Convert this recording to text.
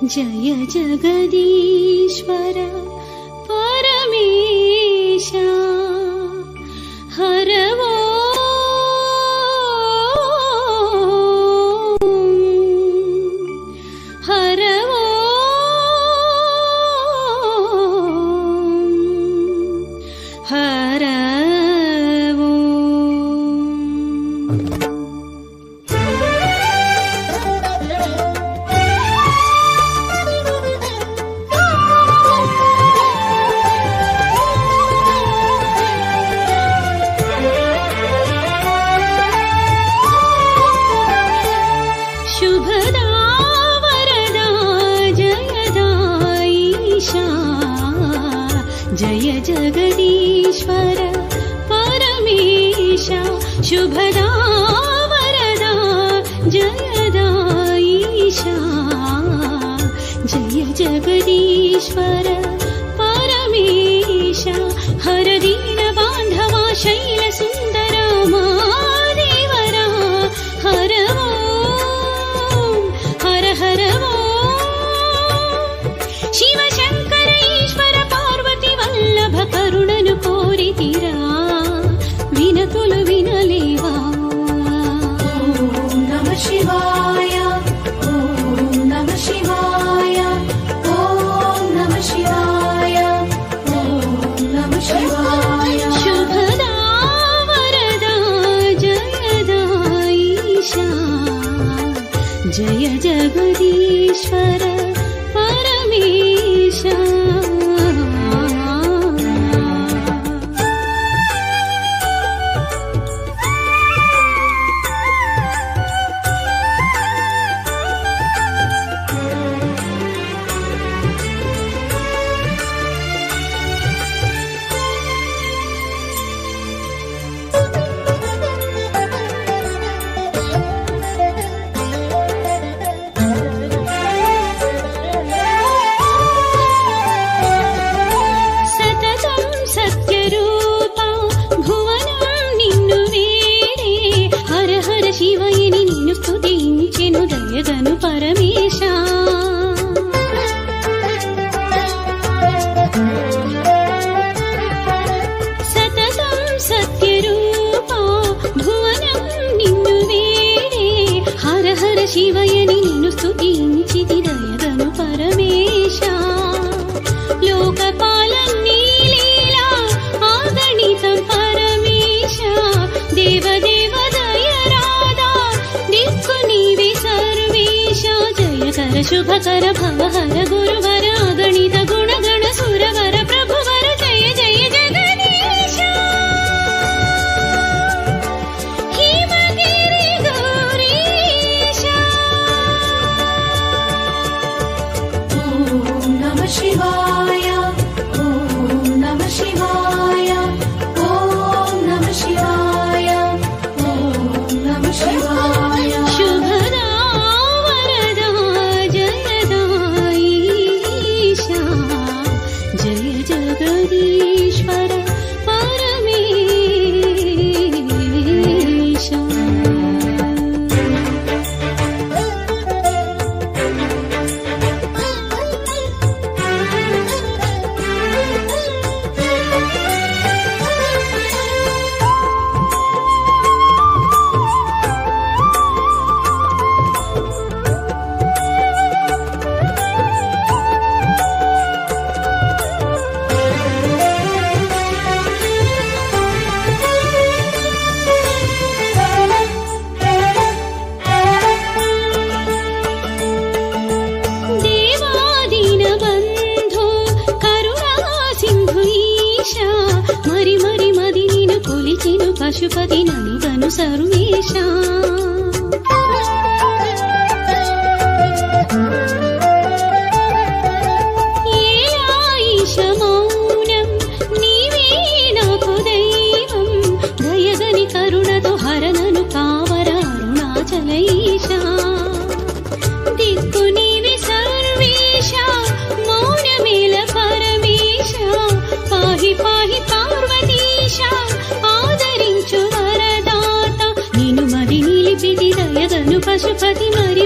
जय जगदीश्वर परमेश हर वो हर वो हर वो। शुभदा वरदा जयदा ईशा जय जगदीश्वर परमेशा शुभदा वरदा जयदा ईशा जय जगदीश्वर परमेशा हर दीन बांधवा शैल सुंदरा महादेवरा हर हर हर वो शिव शंकर ईश्वर पार्वती वल्लभ करुणनु कोरितिरा विनतुलु विनलेवा। ओम नमः शिवाय ओम नमः शिवाय ओम नमः शिवाय ओम नमः शिवाय। शुभदा वरदा जयदा ईशा जय जगदीश्वर परमेशा। శివయని నిన్ను స్తుతించెను దయగను పరమేశా। సతతం సత్యరూపా భువనం నిన్ను వేడే హర హర శివయని నిన్ను స్తుతించితి దయగను పరమేశా। లోకపాలన్నీ లీలా ఆగణితం పరమేశా దేవదేవ कर शुभ कर भव हर गुरुवर अगणित गुणगण सुरवर प्रभुवर जय जय जगदीश। हिमगिरि गौरीश। ओम नमः शिवाय ओम नमः शिवाय ओम नमः शिवाय ओम नमः शिवाय। शुभदा जय जगदीश्वर परमेशा। मरि मरि मदि निनु कोलिचेनु पशुपति ननुगनु सर्वेशा। ईश मौनं नीवे नाकु दैवं दयगनि करुणतो हरननु कावर अरुणाचल ईशा। दिक्कु नीवे सर्वेशा मौनमेल परमेशा पाहि पाहि पार्वतीशा आदरिंचु वरदाता निनु मदि निलिपिति दयगनु पशुपति मरि